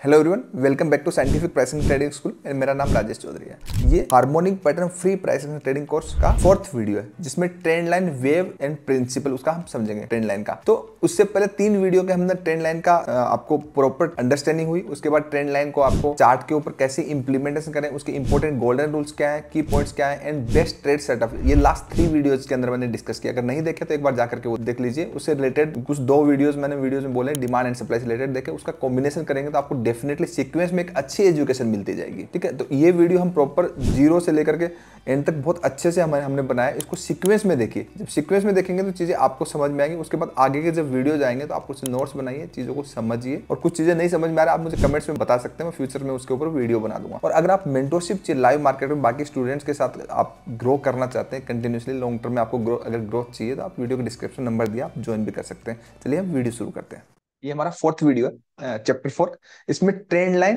Hello everyone, welcome back to scientific pricing trading school and मेरा नाम राजेश चौधरी है। ये harmonic pattern free pricing trading course का fourth video है, जिसमें trend line, wave and principle उसका हम समझेंगे। ट्रेंड लाइन का तो उससे पहले 3 वीडियो के हमने ट्रेंड लाइन का आपको प्रॉपर अंडरस्टैंडिंग हुई। उसके बाद ट्रेंड लाइन को आपको चार्ट के ऊपर कैसे इंप्लीमेंटेशन करें, उसके इंपॉर्टेंट गोल्डन रूल्स क्या है, की पॉइंट्स क्या है एंड बेस्ट ट्रेड सेटअप, ये लास्ट 3 वीडियोज के अंदर मैंने डिस्कस किया। अगर नहीं देखे तो एक बार जाकर के वो देख लीजिए। उससे रिलेटेड कुछ 2 वीडियोज मैंने वीडियोज में बोले डिमांड एंड सप्लाई से रिलेटेड, देखे उसका कॉम्बिनेशन करेंगे तो आपको डेफिनेटली सीक्वेंस में एक अच्छी एजुकेशन मिलती जाएगी। ठीक है, तो ये वीडियो हम प्रॉपर जीरो से लेकर के एंड तक बहुत अच्छे से हमने बनाया। इसको सीक्वेंस में देखिए, जब सीक्वेंस में देखेंगे तो चीजें आपको समझ में आएंगी। उसके बाद आगे के जब वीडियो जाएंगे तो आप कुछ नोट्स बनाइए, चीजों को समझिए, और कुछ चीजें नहीं समझ में आ रहा आप मुझे कमेंट्स में बता सकते हैं, मैं फ्यूचर में उसके ऊपर वीडियो बना दूंगा। और अगर आप मेंटरशिप लाइव मार्केट में बाकी स्टूडेंट्स के साथ आप ग्रो करना चाहते हैं कंटिन्यूसली लॉन्ग टर्म में, आपको अगर ग्रोथ चाहिए तो आप वीडियो के डिस्क्रिप्शन नंबर दिया, आप ज्वाइन भी कर सकते हैं। चलिए हम वीडियो शुरू करते हैं। ये हमारा फोर्थ वीडियो है, चैप्टर 4। इसमें trend line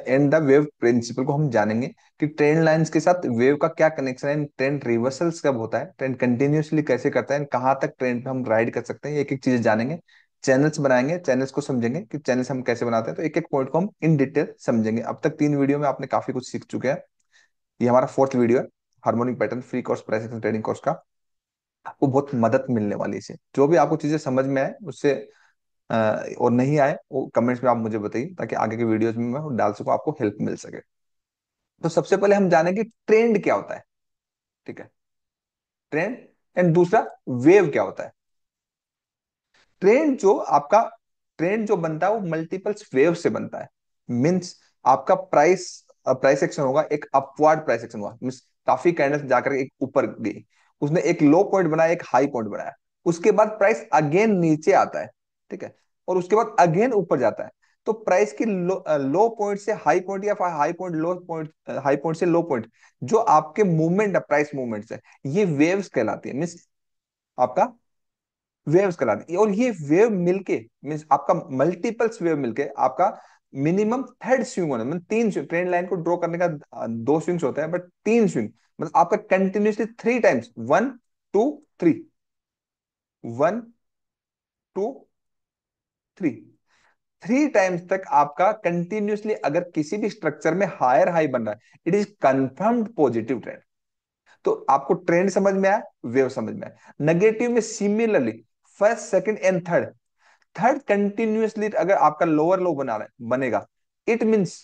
and the wave principle को हम जानेंगे कि ट्रेंड लाइंस के साथ वेव का क्या कनेक्शन है, ट्रेंड रिवर्सल्स कब होता है, ट्रेंड कंटिन्यूअसली कैसे करता है, कहाँ तक ट्रेंड पे हम राइड कर सकते हैं, एक एक चीज जानेंगे। चैनल्स बनाएंगे, चैनल्स को समझेंगे कि चैनल्स हम कैसे बनाते हैं, तो एक एक पॉइंट को हम इन डिटेल समझेंगे। अब तक 3 वीडियो में आपने काफी कुछ सीख चुके हैं। ये हमारा फोर्थ वीडियो है, harmonic pattern free course pricing trading course का। आपको बहुत मदद मिलने वाली है इससे। जो भी आपको चीजें समझ में आए उससे अ, और नहीं आए वो कमेंट्स में आप मुझे बताइए, ताकि आगे के वीडियोस में मैं डाल सकूं, आपको हेल्प मिल सके। तो सबसे पहले हम जानेंगे ट्रेंड क्या होता है। ठीक है, ट्रेंड एंड दूसरा वेव क्या होता है। ट्रेंड जो आपका ट्रेंड जो बनता है वो मल्टीपल्स वेव से बनता है। मीन्स आपका प्राइस प्राइस एक्शन होगा, एक अपवर्ड प्राइस एक्शन हुआ, मीन्स काफी कैंडल्स जाकर एक ऊपर गई, उसने एक लो पॉइंट बनाया, एक हाई पॉइंट बनाया, उसके बाद प्राइस अगेन नीचे आता है। ठीक है, और उसके बाद अगेन ऊपर जाता है। तो प्राइस की लो पॉइंट से हाई पॉइंट या हाई पॉइंट लो पॉइंट, हाई पॉइंट से लो पॉइंट, जो आपके मूवमेंट है, प्राइस मूवमेंट है, ये वेव्स कहलाती है। मीन्स आपका वेव्स कहलाती है। और ये वेव मिलके मीन्स आपका मल्टीपल्स वेव मिलके आपका मिनिमम थर्ड स्विंग होना, मतलब 3 स्विंग। ट्रेंड लाइन को ड्रॉ करने का 2 स्विंग्स होते हैं, बट 3 स्विंग मतलब आपका कंटिन्यूसली 3 टाइम्स, 1 2 3, 1 2 3, 3 टाइम्स तक आपका कंटिन्यूसली अगर किसी भी स्ट्रक्चर में हायर हाई बन रहा है, it is confirmed positive trend. तो आपको ट्रेंड समझ में आया, वेव समझ में आया। नेगेटिव में similarly first second and third, third continuously अगर आपका लोअर लो बना रहा है बनेगा, it means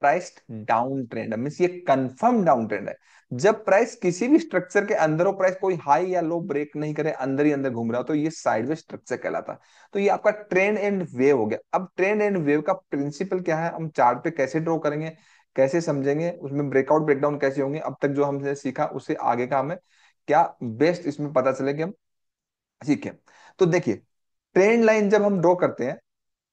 price down trend है, मींस ये कंफर्म डाउन ट्रेंड है। जब प्राइस किसी भी स्ट्रक्चर के अंदर हो, प्राइस कोई हाई या लो ब्रेक नहीं करे, अंदर ही अंदर घूम रहा हो, तो ये साइडवेज स्ट्रक्चर कहलाता है। तो ये आपका ट्रेंड एंड वेव हो गया। अब ट्रेंड एंड वेव का प्रिंसिपल क्या है, हम चार्ट पे कैसे ड्रॉ करेंगे, कैसे समझेंगे, उसमें ब्रेकआउट ब्रेकडाउन कैसे होंगे, अब तक जो हमने सीखा उससे आगे का हमें क्या बेस्ट इसमें पता चले कि हम सीखें। तो देखिए, ट्रेंड लाइन जब हम ड्रॉ करते हैं,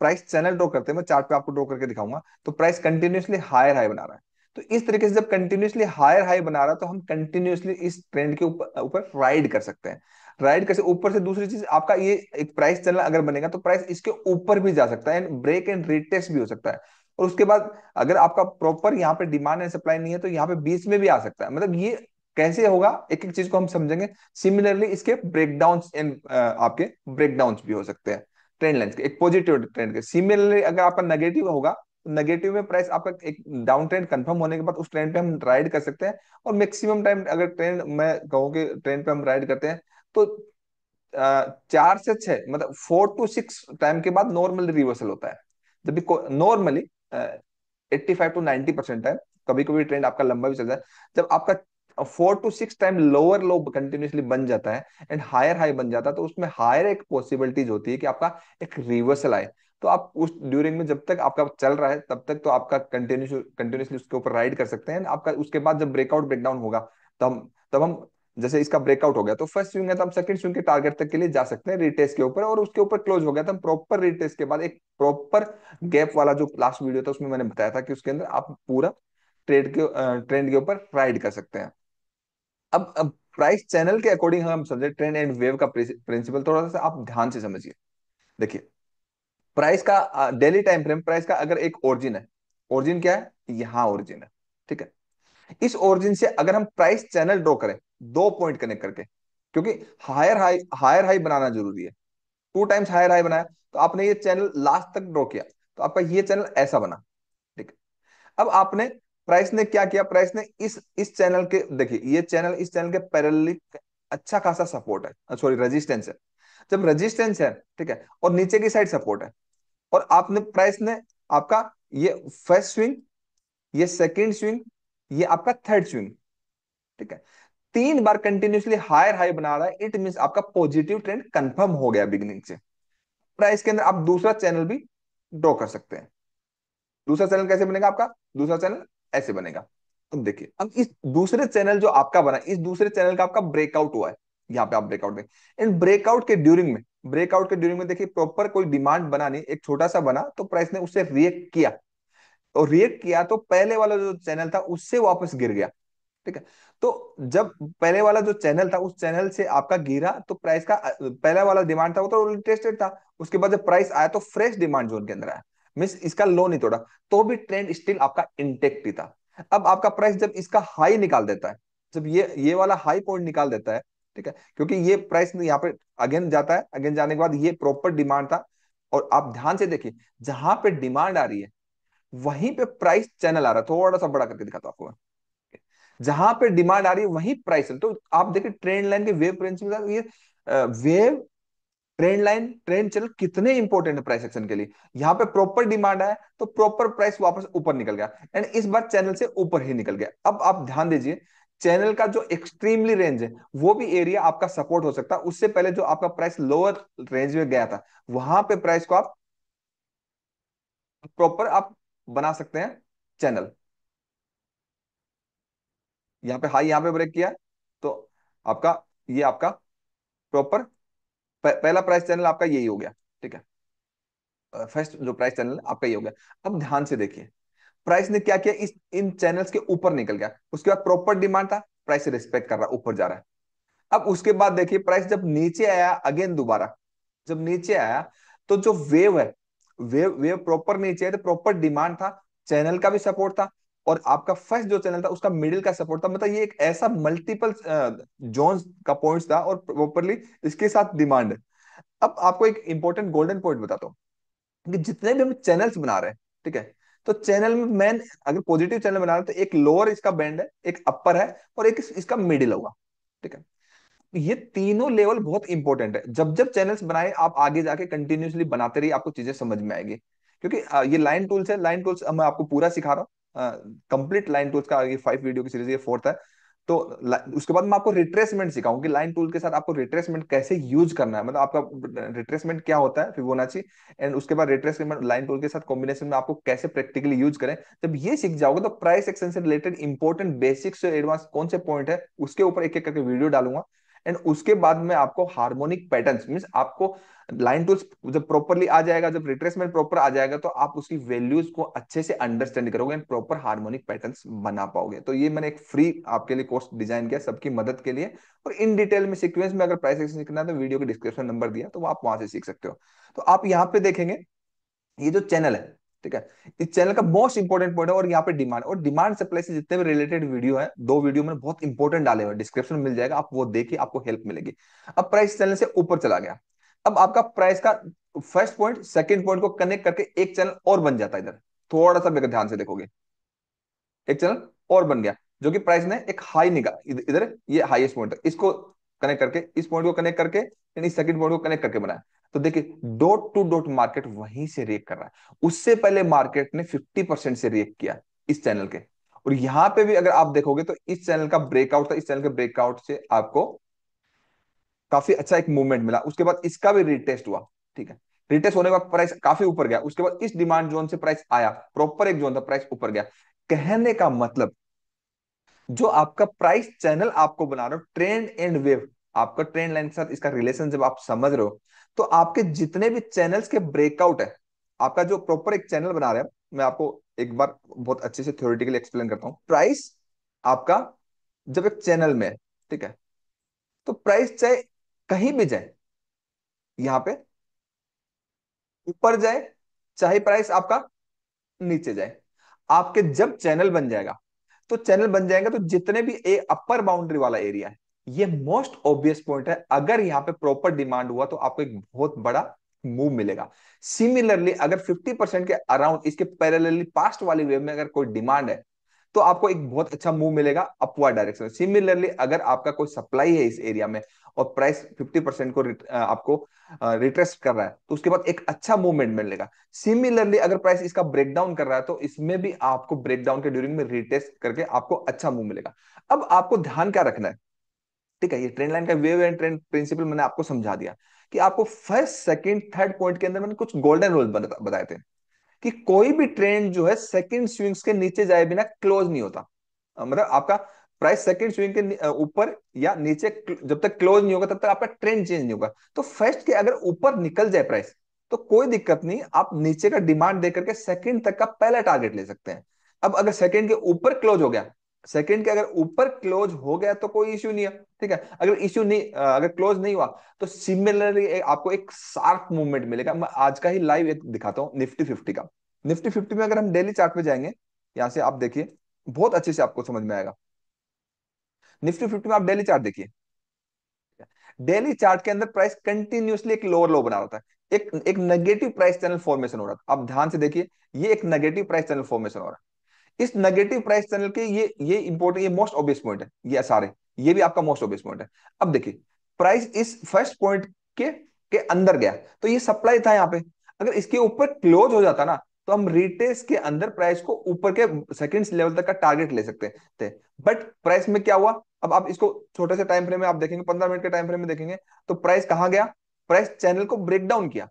प्राइस चैनल ड्रॉ करते हैं, मैं चार्ट पे आपको ड्रॉ करके दिखाऊंगा, तो प्राइस कंटिन्यूअसली हायर हाई बना रहा है। तो इस तरीके से जब कंटिन्यूअसली हायर हाई बना रहा है, तो हम कंटिन्यूअसली इस ट्रेंड के ऊपर ऊपर राइड कर सकते हैं। राइड कैसे, ऊपर से दूसरी चीज आपका ये एक प्राइस चैनल अगर बनेगा तो प्राइस इसके ऊपर भी जा सकता है एंड ब्रेक एंड रीटेस्ट भी हो सकता है। और उसके बाद अगर आपका प्रॉपर यहाँ पे डिमांड एंड सप्लाई नहीं है, तो यहाँ पे बीच में भी आ सकता है। मतलब ये कैसे होगा, एक एक चीज को हम समझेंगे। सिमिलरली इसके ब्रेकडाउन्स एंड आपके ब्रेकडाउन्स भी हो सकते हैं ट्रेंड लाइन के, एक पॉजिटिव ट्रेंड के। सिमिलरली अगर आपका नेगेटिव होगा, तो नेगेटिव में प्राइस आपका एक डाउन ट्रेंड कंफर्म होने के बाद उस ट्रेंड पे हम राइड कर सकते हैं। और मैक्सिमम टाइम अगर ट्रेंड मैं कहूँ कि ट्रेंड पे हम राइड करते हैं, तो 4 से 6 मतलब 4 to 6 टाइम के बाद नॉर्मली रिवर्सल होता है। जब भी नॉर्मली 85 to 90% टाइम, कभी कभी ट्रेंड आपका लंबा भी चलता है, जब आपका 4 to 6 time lower low continuously बन जाता है एंड हायर हाई बन जाता है, तो उसमें हायर एक पॉसिबिलिटीज होती है कि आपका एक रिवर्सल आए। तो आप उस ड्यूरिंग में जब तक आपका चल रहा है तब तक तो आपका कंटिन्यूसली उसके ऊपर राइड कर सकते हैं। आपका उसके बाद जब ब्रेकआउट ब्रेकडाउन होगा, तब हम जैसे इसका ब्रेकआउट हो गया तो फर्स्ट स्विंग है, तो हम सेकंड स्विंग के टारगेट तक के लिए जा सकते हैं रिटेस्ट के ऊपर, और उसके ऊपर क्लोज हो गया तो हम प्रॉपर रिटेस्ट के बाद एक प्रॉपर गैप वाला जो लास्ट वीडियो था उसमें मैंने बताया था कि उसके अंदर आप पूरा ट्रेंड के ऊपर राइड कर सकते हैं। अब प्राइस चैनल के अकॉर्डिंग हम समझे ट्रेंड एंड वेव का प्रिंसिपल, थोड़ा सा आप ध्यान से समझिए। देखिए, प्राइस का डेली टाइम फ्रेम, प्राइस का अगर एक ओरिजिन है, ओरिजिन क्या है, यहाँ ओरिजिन है। ठीक है, इस ओरिजिन से अगर हम प्राइस चैनल ड्रॉ करें 2 पॉइंट कनेक्ट करके, क्योंकि हायर हाई बनाना जरूरी है, 2 टाइम्स हायर हाई बनाया, तो आपने ये चैनल लास्ट तक ड्रॉ किया, तो आपका ये चैनल ऐसा बना। ठीक है। अब आपने प्राइस ने क्या किया, प्राइस ने इस चैनल के, देखिए ये चैनल इस चैनल के पैरेलली अच्छा खासा सपोर्ट है, सॉरी रेजिस्टेंस है। जब रेजिस्टेंस है, ठीक है, और नीचे की साइड सपोर्ट है, और आपने प्राइस ने आपका ये फर्स्ट स्विंग, ये सेकंड स्विंग, ये आपका थर्ड स्विंग, ठीक है, 3 बार कंटिन्यूसली हायर हाई बना रहा है, इट मीन आपका पॉजिटिव ट्रेंड कंफर्म हो गया बिगिनिंग से। प्राइस के अंदर आप दूसरा चैनल भी ड्रॉ कर सकते हैं। दूसरा चैनल कैसे बनेगा आपका, दूसरा चैनल ऐसे बनेगा। अब देखिए, अब इस दूसरे चैनल जो आपका बना, इस दूसरे चैनल का आपका ब्रेकआउट हुआ है। यहाँ पे आप ब्रेकआउट देखें, इन ब्रेकआउट के ड्यूरिंग में देखिए प्रॉपर कोई डिमांड बना नहीं, एक छोटा सा बना, तो प्राइस ने उससे रिएक्ट किया, और रिएक्ट किया तो पहले वाला जो चैनल था उससे वापस गिर गया। ठीक है। तो जब पहले वाला जो चैनल था उस चैनल से आपका गिरा, तो प्राइस का पहला वाला डिमांड था वो तो टेस्टेड था, उसके बाद जब प्राइस आया तो फ्रेश डिमांड जोन के अंदर आया, मीन्स इसका लो नहीं तोड़ा, तो भी ट्रेंड स्टिल आपका इंटेक्ट ही था। अब आपका प्राइस जब इसका हाई निकाल देता है, जब ये वाला हाई पॉइंट निकाल देता है, ठीक है, क्योंकि ये प्राइस यहाँ पे अगेन जाता है, अगेन जाने के बाद ये प्रॉपर डिमांड था, और आप ध्यान से देखिए जहां पे डिमांड आ रही है वहीं पे प्राइस चैनल आ रहा है, थोड़ा सा बड़ा करके दिखाता हूं आपको। जहां पे डिमांड आ रही है वहीं प्राइस है, तो आप देखिए ट्रेंड लाइन के वेव प्रिंसिपल का ये wave, trend line, trend channel कितने इंपॉर्टेंट है प्राइस एक्शन के लिए। यहाँ पे प्रॉपर डिमांड आया तो प्रॉपर प्राइस वापस ऊपर निकल गया, एंड इस बार चैनल से ऊपर ही निकल गया। अब आप ध्यान दीजिए, चैनल का जो एक्सट्रीमली रेंज है वो भी एरिया आपका सपोर्ट हो सकता है, उससे पहले जो आपका प्राइस लोअर रेंज में गया था वहां पे प्राइस को आप प्रॉपर आप बना सकते हैं चैनल। यहाँ पे हाई, यहाँ पे ब्रेक किया, तो आपका ये आपका प्रॉपर पहला प्राइस चैनल आपका यही हो गया। ठीक है, फर्स्ट जो प्राइस चैनल आपका ये हो गया। अब ध्यान से देखिए, प्राइस ने क्या किया, इस इन चैनल्स के ऊपर निकल गया, उसके बाद प्रॉपर डिमांड था, प्राइस रिस्पेक्ट कर रहा, ऊपर जा रहा है। अब उसके बाद देखिए प्राइस जब नीचे आया अगेन दोबारा, जब नीचे आया तो जो वेव है, वेव वेव प्रॉपर नीचे है, तो प्रॉपर डिमांड था, चैनल का भी सपोर्ट था, और आपका फर्स्ट जो चैनल था उसका मिडिल का सपोर्ट था, मतलब ये एक ऐसा मल्टीपल जोन्स का पॉइंट्स था, और प्रॉपरली इसके साथ डिमांड है। अब आपको एक इंपॉर्टेंट गोल्डन पॉइंट बताता हूँ, कि जितने भी हम चैनल्स बना रहे हैं, ठीक है, तो चैनल में मैन अगर पॉजिटिव चैनल बना रहे हैं तो एक लोअर इसका बैंड है, एक अपर है, और एक इसका मिडिल होगा। ठीक है, ये तीनों लेवल बहुत इंपॉर्टेंट है। जब जब चैनल्स बनाए आप आगे जाके कंटिन्यूअसली बनाते रहिए, आपको चीजें समझ में आएगी, क्योंकि ये लाइन टूल्स है, लाइन टूल्स मैं आपको पूरा सिखा रहा हूँ, कंप्लीट लाइन टूल्स का ये 5 वीडियो की सीरीज, ये फोर्थ है। तो उसके बाद मैं आपको रिट्रेसमेंट सिखाऊं कि लाइन टूल के साथ आपको रिट्रेसमेंट कैसे यूज करना है, मतलब आपका रिट्रेसमेंट क्या होता है फिबोनाची, एंड उसके बाद रिट्रेसमेंट लाइन टूल के साथ कॉम्बिनेशन में आपको कैसे प्रैक्टिकली यूज करें। जब ये सीख जाओगे तो प्राइस एक्शन से रिलेटेड इंपॉर्टेंट बेसिक्स से एडवांस कौन से पॉइंट है उसके ऊपर एक एक करके वीडियो डालूंगा। एंड उसके बाद में आपको हार्मोनिक पैटर्न्स मींस आपको लाइन टूल्स जब प्रॉपरली आ जाएगा, जब रिट्रेसमेंट प्रॉपर आ जाएगा, तो आप उसकी वैल्यूज को अच्छे से अंडरस्टैंड करोगे एंड प्रॉपर हार्मोनिक पैटर्न्स बना पाओगे। तो ये मैंने एक फ्री आपके लिए कोर्स डिजाइन किया सबकी मदद के लिए, और इन डिटेल में सीक्वेंस में अगर प्राइस एक्शन सीखना है तो वीडियो के डिस्क्रिप्शन नंबर दिया, तो आप वहां से सीख सकते हो। तो आप यहाँ पे देखेंगे ये जो चैनल है, ठीक है, इस चैनल का मोस्ट इंपॉर्टेंट पॉइंट है, और यहाँ पे डिमांड और डिमांड सप्लाई से जितने भी रिलेटेड वीडियो है, 2 वीडियो में बहुत इंपॉर्टेंट डाले हुए, डिस्क्रिप्शन में मिल जाएगा, आप वो देखिए, आपको हेल्प मिलेगी। अब प्राइस चैनल से ऊपर चला गया, अब आपका प्राइस का फर्स्ट पॉइंट सेकंड पॉइंट को कनेक्ट करके एक चैनल और बन जाता है इधर, थोड़ा सा मेरे ध्यान से देखोगे, एक चैनल और बन गया, जो कि प्राइस ने एक हाई निकाल, इधर ये हाईएस्ट पॉइंट है, इसको कनेक्ट करके, इस पॉइंट को कनेक्ट करके, यानी सेकंड पॉइंट को कनेक्ट करके बनाया। तो देखिए डॉट टू डॉट मार्केट वहीं से रिएक्ट कर रहा है, उससे पहले मार्केट ने 50% से रिएक्ट किया इस चैनल के, और यहां पे भी अगर आप देखोगे तो इस चैनल का ब्रेकआउट था, इस चैनल के ब्रेकआउट से आपको काफी अच्छा एक मूवमेंट मिला, उसके बाद इसका भी रिटेस्ट हुआ। ठीक है, रिटेस्ट होने के बाद प्राइस काफी ऊपर गया, उसके बाद इस डिमांड जोन से प्राइस आया, प्रॉपर एक जोन था, प्राइस ऊपर गया। कहने का मतलब, जो आपका प्राइस चैनल आपको बना रहे हो, ट्रेंड एंड वेव, आपका ट्रेंड लाइन के साथ इसका रिलेशन जब आप समझ रहे हो, तो आपके जितने भी चैनल्स के ब्रेकआउट है, आपका जो प्रॉपर एक चैनल बना रहे हैं, मैं आपको एक बार बहुत अच्छे से थ्योरेटिकली एक्सप्लेन करता हूं। प्राइस आपका जब एक चैनल में है, ठीक है, तो प्राइस चाहे कहीं भी जाए, यहां पे ऊपर जाए, चाहे प्राइस आपका नीचे जाए, आपके जब चैनल बन जाएगा, तो चैनल बन जाएगा, तो जितने भी अपर बाउंड्री वाला एरिया है, ये मोस्ट ऑब्वियस पॉइंट है, अगर यहाँ पे प्रॉपर डिमांड हुआ तो आपको एक बहुत बड़ा मूव मिलेगा। सिमिलरली अगर 50% के अराउंड इसके पैरेलली पास्ट वाली वेव में अगर कोई डिमांड है तो आपको एक बहुत अच्छा मूव मिलेगा अपवर्ड डायरेक्शन में। सिमिलरली अगर आपका कोई सप्लाई है इस एरिया में और प्राइस 50% को आपको रिट्रेस्ट कर रहा है तो उसके बाद एक अच्छा मूवमेंट मिलेगा। सिमिलरली अगर प्राइस इसका ब्रेकडाउन कर रहा है तो इसमें भी आपको ब्रेकडाउन के ड्यूरिंग में रिटेस्ट करके आपको अच्छा मूव मिलेगा। अब आपको ध्यान क्या रखना है, ठीक है, ये ट्रेंड लाइन का वेव एंड ट्रेंड प्रिंसिपल मैंने आपको समझा दिया कि आपको फर्स्ट सेकंड थर्ड पॉइंट के अंदर मैंने कुछ गोल्डन रूल बताए थे कि कोई भी ट्रेंड जो है सेकंड स्विंग्स के नीचे जाए बिना क्लोज नहीं होता। मतलब आपका प्राइस सेकंड स्विंग के ऊपर या नीचे जब तक क्लोज नहीं होगा तब तक आपका ट्रेंड चेंज नहीं होगा। तो फर्स्ट के अगर ऊपर निकल जाए प्राइस तो कोई दिक्कत नहीं, आप नीचे का डिमांड देकर के सेकंड तक का पहला टारगेट ले सकते हैं। अब अगर सेकंड के ऊपर क्लोज हो गया, सेकंड के अगर ऊपर क्लोज हो गया तो कोई इश्यू नहीं है, ठीक है। अगर इश्यू नहीं अगर क्लोज नहीं हुआ तो सिमिलरली आपको एक शार्प मूवमेंट मिलेगा। मैं आज का ही लाइव एक दिखाता हूँ निफ्टी 50 का। निफ्टी 50 में अगर हम डेली चार्ट पे जाएंगे, यहां से आप देखिए बहुत अच्छे से आपको समझ में आएगा। निफ्टी 50 में आप डेली चार्ट देखिए, डेली चार्ट के अंदर प्राइस कंटिन्यूअसली एक लोअर लो बना रहा था, एक एक नेगेटिव प्राइस चैनल फॉर्मेशन हो रहा था। आप ध्यान से देखिए, ये एक नेगेटिव प्राइस चैनल फॉर्मेशन हो रहा है। इस नेगेटिव प्राइस चैनल के ये इंपॉर्टेंट, ये मोस्ट ऑब्वियस पॉइंट है, ये सारे ये भी आपका मोस्ट ऑब्वियस पॉइंट है। अब देखिए प्राइस इस फर्स्ट पॉइंट के अंदर गया तो ये सप्लाई था यहाँ पे, अगर इसके ऊपर क्लोज हो जाता ना तो हम रिटेस्ट के अंदर प्राइस को ऊपर के सेकंड लेवल तक का टारगेट ले सकते थे। बट प्राइस में क्या हुआ, अब आप इसको छोटे से टाइम फ्रेम में आप देखेंगे, 15 मिनट के टाइम फ्रेम में देखेंगे तो प्राइस कहां गया, प्राइस चैनल को ब्रेक डाउन किया,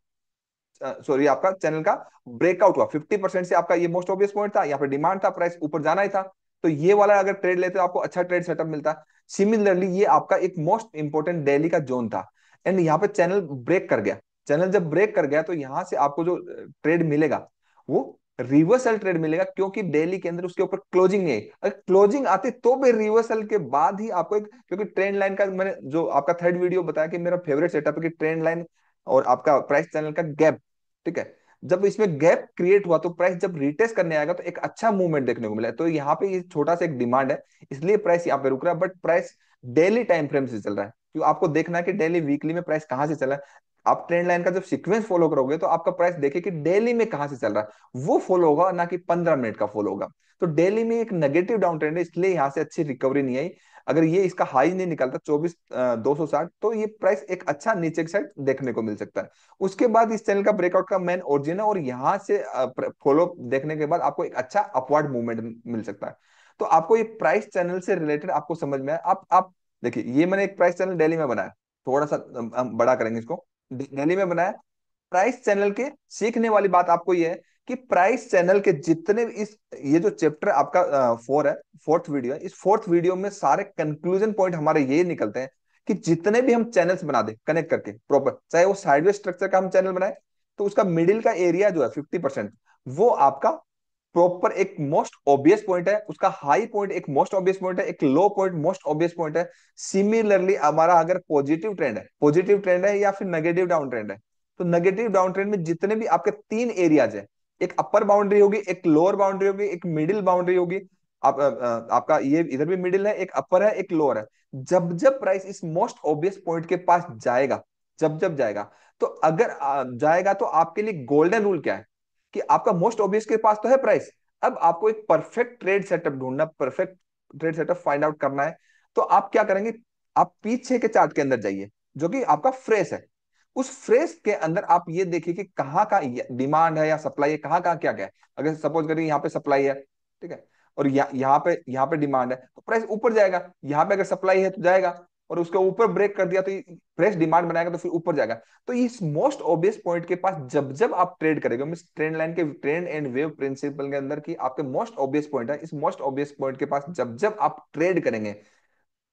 सॉरी आपका चैनल का ब्रेकआउट हुआ। 50% से आपका ये मोस्ट ऑब्वियस पॉइंट था, यहाँ पे डिमांड था, प्राइस ऊपर जाना ही था, तो ये वाला अगर ट्रेड लेते तो आपको अच्छा ट्रेड सेटअप मिलता। सिमिलरली ये आपका एक मोस्ट इंपॉर्टेंट डेली का जोन था एंड यहाँ पे चैनल ब्रेक कर गया। चैनल जब ब्रेक कर गया तो यहां से आपको जो ट्रेड मिलेगा वो रिवर्सल ट्रेड मिलेगा, क्योंकि डेली के अंदर उसके ऊपर क्लोजिंग नहीं आई। अगर क्लोजिंग आती तो भी रिवर्सल के बाद ही आपको एक, क्योंकि ट्रेंड लाइन का मैंने जो आपका थर्ड वीडियो बताया कि मेरा फेवरेट सेटअप है कि ट्रेंड लाइन और आपका प्राइस चैनल का गैप, ठीक है, जब इसमें गैप क्रिएट हुआ तो प्राइस जब रिटेस्ट करने आएगा तो एक अच्छा मूवमेंट देखने को मिला। तो यहाँ पे ये छोटा सा एक डिमांड है इसलिए प्राइस यहाँ पे रुक रहा है, but price daily time frame से चल रहा है, क्योंकि आपको देखना है कि डेली वीकली में प्राइस कहाँ से चल रहा है। आप ट्रेंड लाइन का जब सीक्वेंस फॉलो करोगे तो आपका प्राइस देखिए कि डेली में कहां से चल रहा है वो फॉलो होगा, ना कि 15 मिनट का फॉलो होगा। तो डेली में एक नेगेटिव डाउन ट्रेंड है इसलिए यहाँ से अच्छी रिकवरी नहीं आई। अगर ये इसका हाई नहीं निकलता 24,260 तो ये प्राइस एक अच्छा नीचे की साइड देखने को मिल सकता है। उसके बाद इस चैनल का ब्रेकआउट का मेन ओरिजिन है और यहाँ से फॉलो देखने के बाद आपको एक अच्छा अपवर्ड मूवमेंट मिल सकता है। तो आपको ये प्राइस चैनल से रिलेटेड आपको समझ में आया। आप देखिए, ये मैंने एक प्राइस चैनल डेली में बनाया, थोड़ा सा हम बड़ा करेंगे इसको, दिल्ली में बनाया प्राइस चैनल के। सीखने वाली बात आपको ये है कि प्राइस चैनल के जितने भी इस ये जो चैप्टर आपका 4 है, फोर्थ वीडियो है, इस फोर्थ वीडियो में सारे कंक्लूजन पॉइंट हमारे ये निकलते हैं कि जितने भी हम चैनल्स बना दे कनेक्ट करके प्रॉपर, चाहे वो साइडवेज स्ट्रक्चर का हम चैनल बनाए तो उसका मिडिल का एरिया जो है 50% वो आपका प्रॉपर एक मोस्ट ऑब्वियस पॉइंट है, उसका हाई पॉइंट एक मोस्ट ऑब्वियस पॉइंट है, एक लो पॉइंट मोस्ट ऑब्वियस पॉइंट है। सिमिलरली हमारा अगर पॉजिटिव ट्रेंड है या फिर नेगेटिव डाउन ट्रेंड है तो नेगेटिव डाउन ट्रेंड में जितने भी आपके 3 एरियाज है, एक अपर बाउंड्री होगी, एक लोअर बाउंड्री होगी, एक मिडिल बाउंड्री होगी। आपका ये इधर भी मिडिल है, एक अपर है, एक लोअर है। जब जब प्राइस इस मोस्ट ऑब्वियस पॉइंट के पास जाएगा, जब जब जाएगा, तो अगर जाएगा तो आपके लिए गोल्डन रूल क्या है कि आपका मोस्ट ऑब्वियस के पास तो है प्राइस, अब आपको एक परफेक्ट ट्रेड सेटअप ढूंढना, perfect trade setup find out करना है। तो आप क्या करेंगे, आप पीछे के चार्ट के अंदर जाइए जो कि आपका फ्रेश है। उस फ्रेश के अंदर आप ये देखिए कि कहाँ का डिमांड है या सप्लाई है, कहाँ कहाँ क्या क्या है। अगर सपोज करिए यहाँ पे सप्लाई है, ठीक है, और यहाँ पे डिमांड है तो प्राइस ऊपर जाएगा। यहाँ पे अगर सप्लाई है तो जाएगा, और उसके ऊपर ब्रेक कर दिया तो फ्रेश डिमांड बनाएगा तो फिर ऊपर जाएगा। तो इस मोस्ट ऑब्वियस पॉइंट के पास जब जब आप ट्रेड करेंगे, मिस ट्रेंड लाइन के ट्रेंड एंड वेव प्रिंसिपल के अंदर की आपके मोस्ट ऑब्वियस पॉइंट है, इस मोस्ट ऑब्वियस पॉइंट के पास जब जब आप ट्रेड करेंगे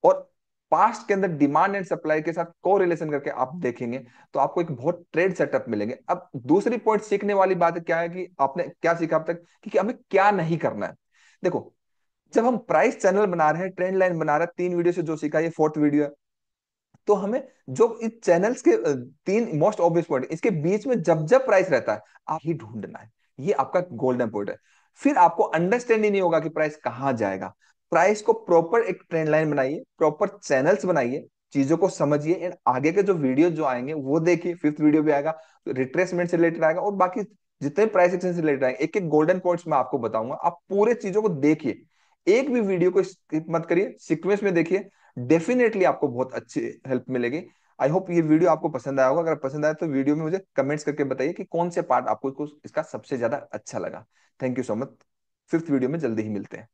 और पास्ट के अंदर डिमांड एंड सप्लाई के साथ को रिलेशन करके आप देखेंगे तो आपको एक बहुत ट्रेड सेटअप मिलेंगे। अब दूसरी पॉइंट सीखने वाली बात क्या है कि आपने क्या सीखा अब तक कि हमें क्या नहीं करना है। देखो, जब हम प्राइस चैनल बना रहे हैं, ट्रेंड लाइन बना रहे हैं, 3 वीडियो से जो सीखा, ये फोर्थ वीडियो है, तो हमें जो इस चैनल्स के 3 मोस्ट ऑब्वियस पॉइंट इसके बीच में जब जब प्राइस रहता है आप ही ढूंढना है, ये आपका गोल्डन पॉइंट है। फिर आपको अंडरस्टैंड ही नहीं होगा कि प्राइस कहां जाएगा। प्राइस को प्रॉपर एक ट्रेंड लाइन बनाइए, प्रॉपर चैनल्स बनाइए, चीजों को समझिए एंड आगे के जो वीडियो जो आएंगे वो देखिए। फिफ्थ वीडियो भी आएगा रिट्रेसमेंट से रिलेटेड आएगा, और बाकी जितने प्राइस एक्शन से रिलेटेड आएंगे, एक एक गोल्डन पॉइंट्स मैं आपको बताऊंगा। आप पूरे चीजों को देखिए, एक भी वीडियो को स्किप मत करिए, सीक्वेंस में देखिए, डेफिनेटली आपको बहुत अच्छी हेल्प मिलेगी। आई होप ये वीडियो आपको पसंद आया होगा। अगर पसंद आया तो वीडियो में मुझे कमेंट्स करके बताइए कि कौन से पार्ट आपको इसका सबसे ज्यादा अच्छा लगा। Thank you so much. Fifth video में जल्दी ही मिलते हैं।